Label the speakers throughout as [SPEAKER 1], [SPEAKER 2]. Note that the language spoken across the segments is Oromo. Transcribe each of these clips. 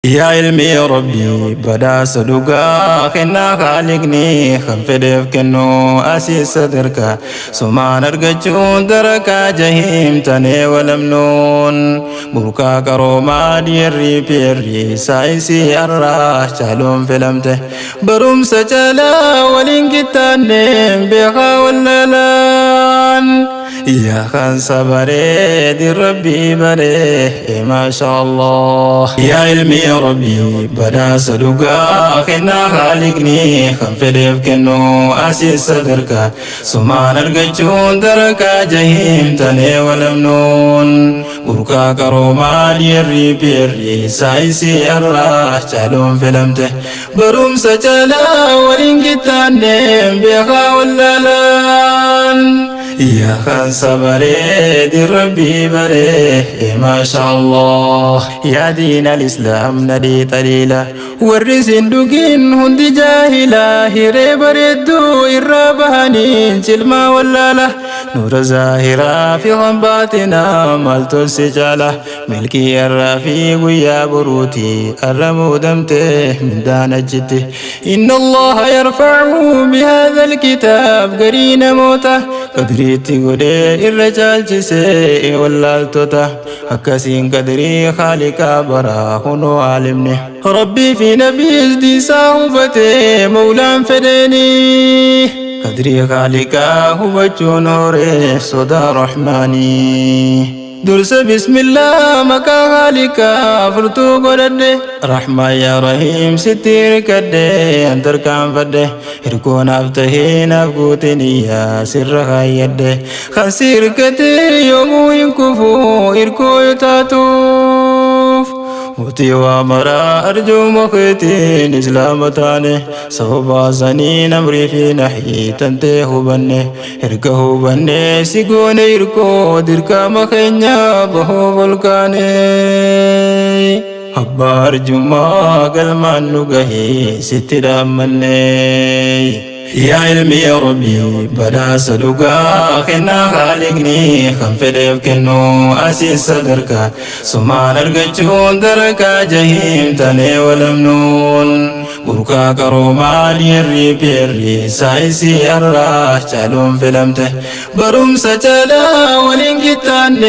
[SPEAKER 1] يا علمي ربي بدا صدقا خنا خالقني خنفدف كنو أسيس صدرك سما نرجون دركا جهيم تني ولمنون بركا كروما ديري بيري سايسي الراح شالوم فيلمته بروم سجلا ولينكتان بيخا وللان يا خان صبري دي ربي بري ما شاء الله يا علمي ربي بدا صدقا خنا خالقني خنفدف كنو أسيس صدرك سما نرجون دركا جهيم تني ولمنون بركا كروما ديري بيري سايسي الراح شالوم فيلمته بروم سجلا ولينكتان بيخا وللان يا خان صبري دي ربي بري ما شاء الله يا دين الإسلام ندي طليلة والرزين دوغين هندي جاهلة هيري بريدو إرابهانين سلما واللالة نور زاهرة في غنباتنا مالتو السجالة ملكي الرفيق يا بروتي الرمو دمته من دان جته إن الله يرفع بهذا الكتاب قرين موته قدريتي قدي الرجال جسي واللالتوته أكسين قدري خالق برا خنو عالمني ربي في نبي ازدي صاحبتي مولان فديني قدري خالق هو نوري صدى رحماني درس بسم الله مكا خالقا فرتو قدد رحمة يا رحيم ستير كده انتر كان فده هركون افتهين افقوتني يا سر خيده خسير كده يومو ينكفو هركو يتاتوف موتي وامرا أرجو مخيتين إسلامتاني صوبا سنين أمري في نحي تنتيه بني إركه بني سيقون إركو دركا مخينيا بهو فلكاني أبار جمع قلمان نقهي ستر أمني يا علمي يا ربي بدا صدقا خنا خالقني خنفدف كنو أسيس صدرك سما نرجون دركا جهيم تني ولمنون بركا كروما ديري بيري سايسي الراح شالوم فيلمته بروم سجلا ولينكتان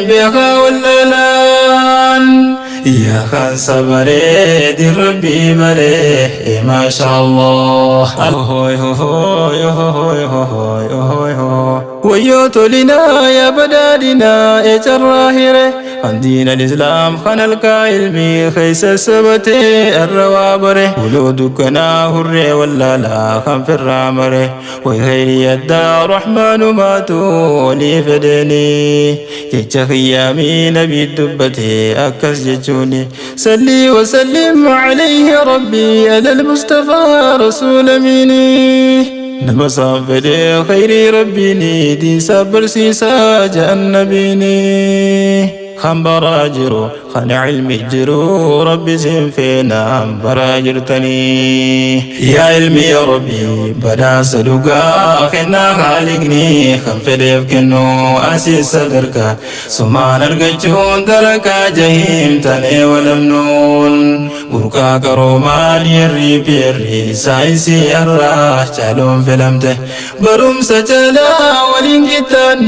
[SPEAKER 1] بيخا وللان يا خان صبري دي ربي بري ما شاء الله هوي هوي هوي هوي هوي هوي ويوتو لنا يا بدادنا اتراهره عن دين الإسلام خان الكايلمي خيس السبتي الروابره ولودكنا هري ولا لا خان في الرامره وغير يدى الرحمن ماتوا لي فدني يتخيامي نبي الدبتي أكس جتوني صلي وسلم عليه ربي على المصطفى رسول مني نمسا فدي خير ربيني دين سابر سيسا جنبيني خان براجرو خان علمي جرو ربي سنفينا براجرتني يا علمي يا ربي بدا صدقا خنا خالقني خان فديف كنو أسيس صدرك سما نرجون دركا جهيم تني ولمنون بركا كروما ديري بيري سايسي الراح شالوم فيلمته بروم سجلا ولينكتان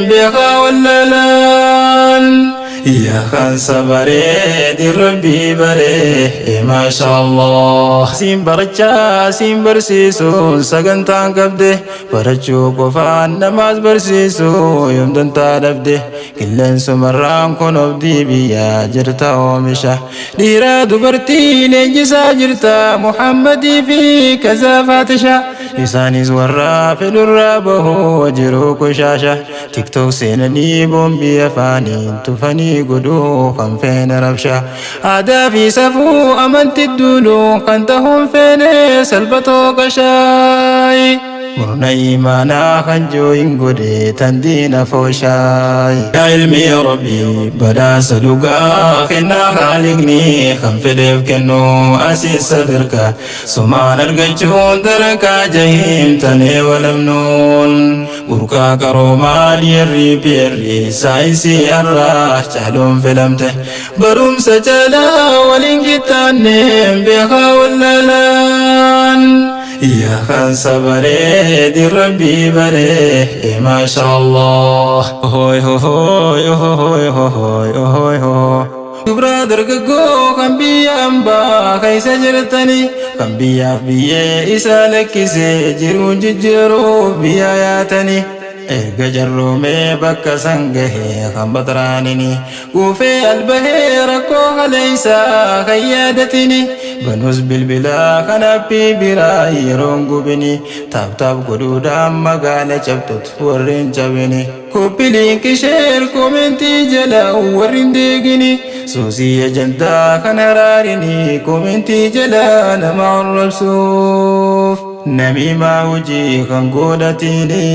[SPEAKER 1] بيخا وللان يا خان صبري دي ربي بري ما شاء الله سين برجا سين برسيسو سغنتان قبده برجو قفان نماز برسيسو يوم دنتا دبده كلن سمرام كنوب دي بيا جرتا ومشا ديرا دبرتي لنجسا جرتا محمدي في كذا فاتشا لساني زورا في الرابه وجرو كشاشا تيك توك سينني بومبي أفاني تفني قدو خم فين ربشا عدا في سفو أمنت الدولو قنتهم فين سلبتو قشاي مرنا إيمانا خنجو إنقودي تندين فوشاي يا علمي يا ربي بدا صدقا خنا خالقني خنفدف كنو أسيس صدرك سما نرجون دركا جهيم تني ولمنون burqaa qaroomaa dhiirri peerri saayinsii irraa caaluun filamte barumsa caalaa waliin qixxaanne beekaa wallaalaan yaa kan sabaree di rabbii baree maashaallah hoy hoy hoy hoy hoy hoy Dubra dargaggoo kan biyya hambaa keessa jirtanii kan biyyaaf biyyee isa lakkisee jiruun jijjiiruuf biyya yaatanii erga jarroomee bakka san gahee kan baxaraanini guufee albahee rakkoo kaleeysaa kan yaadatini banus bilbilaa kan appii biraa yeroon gubini taaptaap godhuudhaan magaala cabtut warreen cabini koppiliin kisheer koomentii jala warrin deegini suusii ajantaa kan haraarini koomentii jala nama arrabsuuf namiimaa hojii kan godhatini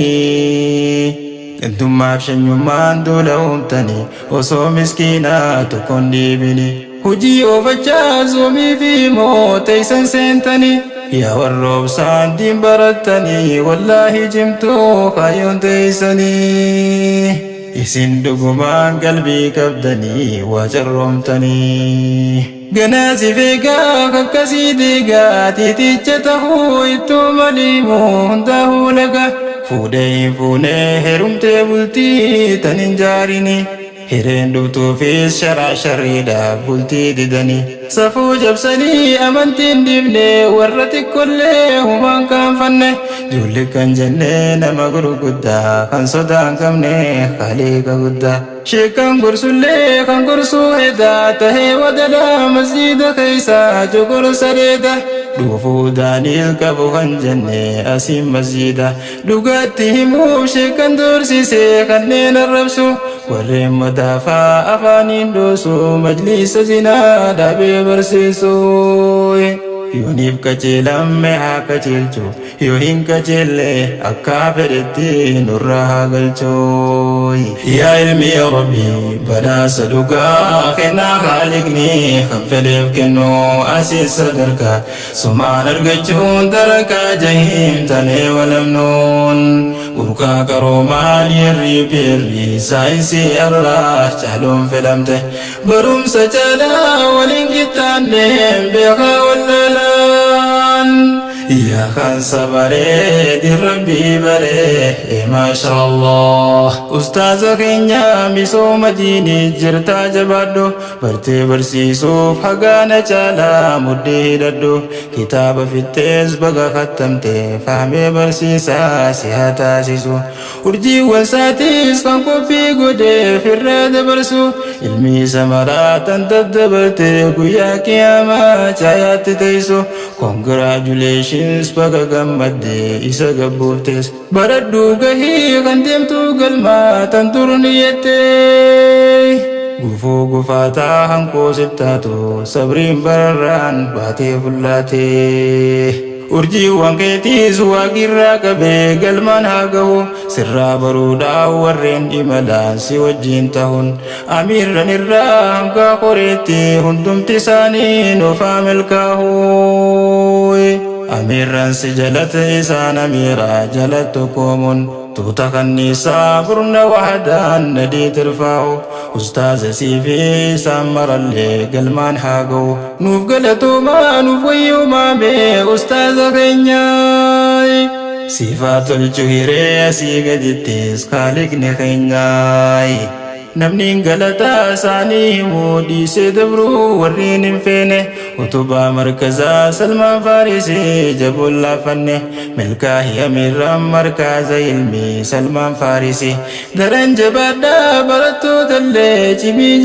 [SPEAKER 1] Entummaaf shanyummaan duula uumtanii osoo miskiinaa tokkoon dhiibini hojii oofachaa zoomii fi mooteeysan seentanii yaa warroobsaan diin barattanii wallaahi jimtuu kaayyoon teeysanii isin dhugumaan qalbii qabdanii waa carroomtanii ganaasi feegaa kakkasii deegaa tiiticha tahuu ittuu maliimuu hundaahuu laga fuudhee fuunee herumtee bultii tan hin jaarini hireen dhuftuufis sharaa sharriidhaaf bultii didanii safuu jabsanii amantiin dibne warra xiqqollee humaan kaanfanne ijoollee kan jennee nama gurguddaa kan sodaan qabne khaliiqa guddaa sheekan gorsullee kan gorsuu hedaa tahee wadalaa masjiida keessaa jogorsa dheeda dhufuu daaniil qabu kan jenne asiin masjiida dhugaatti himuuf sheekan doorsisee kanneen arrabsu warreen madaafaa afaaniin dhoosu majlisa zinaa dhaabee barsiisu yooniif qajeelamme haa qajeelchu yoo hin qajeelle akka fedhetti nurraa haa galchu yaa ilmi yaa rabbii badhaasa dhugaa kennaa haaliqni kan fedheef kennu asiin sadarkaa sumaan argachuun darakaa jahiim tanee walamnuun burqaa qaroomaa dhiirri peerri saayinsii irraa caaluun filamte barumsa caalaa waliin qixxaanne beekaa wallaalaan yaa kan sabaree di rabbii baree maashaallah ustaaza keenya misooma diinii jirtaa jabaadhu bartee barsiisuuf hagaana caalaa muddee hidhadhu kitaaba fittees baga kattamte fahmee barsiisaa si haa taasisu urjiiwwan saatiis kan qophii godheef irraa dabarsu ilmi samaraa tan daddabarte guyyaa qiyaamaa caayaatti teessu congratulations baga gammadde isa gabbuuftes baradhuu gahii kan deemtuu galmaa tan turniyyette gufuu gufaataa hankoo sittaatu sabriin bararraan baatee fullaatee urjiiwwan keetiis waaqirraa qabee galmaan haa gahu sirraa baruudhaa warreen imalaan si wajjiin tahun amiirran irraa hanga qoreetti hundumti isaanii nuufaa milkaa'u amiirran si jalate isaan amiiraa jalattu koomun tuuta kanniisaa burna wahadaan nadii tirfaa'u ustaaza siifi isaan marallee galmaan haa ga'u nuuf galatoomaa nuuf wayyoomaame ustaaza keenyaay siifaa tolchu hiree asii gadittis kaaliqni keenyaay namni galataa isaanii himuu dhiisee dabruu warreen hin feene utubaa markazaa salmaan faarisii jabuun laafanne milkaa'ii amiirran markaza ilmi salmaan faarisii daran jabaadhaa barattootallee cimii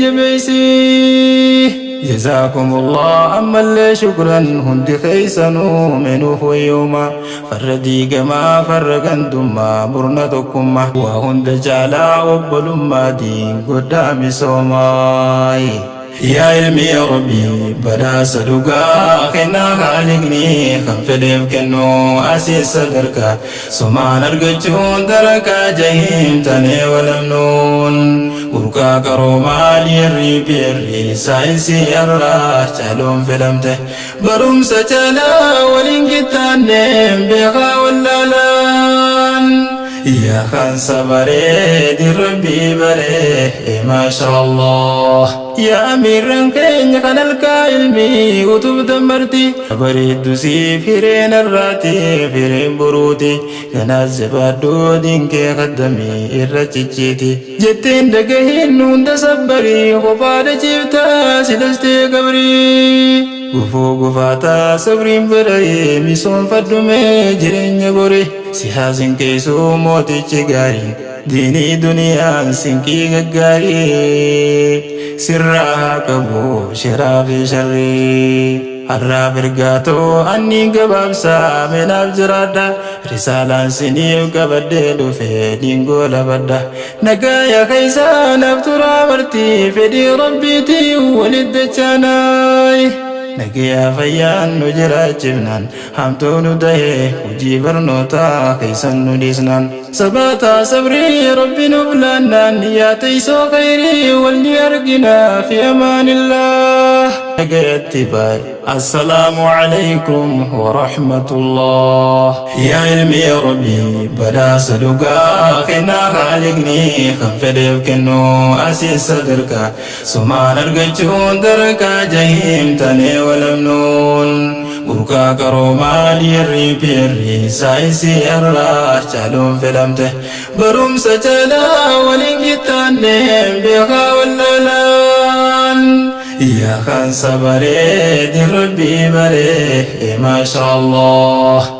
[SPEAKER 1] jabeeysii جزاكم الله أما اللي شكرا هندي خيسانو منو فيوما فردي جما فرقن دما برنتكم وهند جالا وبلما دين قدام سوماي يا علمي يا ربي بدا صدقا خنا خالقني خنفلف كنو أسيس صدركا سمان أرقجون دركا جهيم تني ولمنون burqaa qaroomaa dhiirri peerri saayinsii irraa caaluun filamte barumsa caalaa waliin qixxaanne beekaa wallaalaan يا خان صبري دي ربي بري ما شاء الله يا أمير كين خان الكايلمي وتب دمرتي بري دوسي فيرين الراتي فيرين بروتي كان الزبادو دين كي قدمي الرجيتي جتين دقهين نون دسبري وبعد جبتا سدستي قبري Gufuu gufaata sabriin baree misoom faddume jireenya gore si haasin keessoo mootichi gaarii diinii duniyaan sinkii gaggaarii sirraa qabu shiraa fi sharrii harraa firgaatoo anni gabaabsaa meenaaf jiraadha risaalaan siniif qabadhee dhufee diingoo labadha nagaaya keessaa naaf turaa bartii fedhii rabbiitii walit dachaanaay نجيا فيان نجرا جبنان همتو ندهي وجي برنوتا كيسن نديسنان سباتا صبري ربي نبلانان يا تيسو خيري واللي أرقنا في أمان الله نجيا اتباي السلام عليكم ورحمة الله يا علمي يا ربي بدا صدقا خنا خالقني خفدف كنو أسيس صدركا سمان أرقجون دركا جهيم تني ولمنون بركا كروما ليري بيري سايسي أرلا شالون فلمته بروم سجلا ولنجتان بيغا واللالان يا خان صبري دي ربي بري ما شاء الله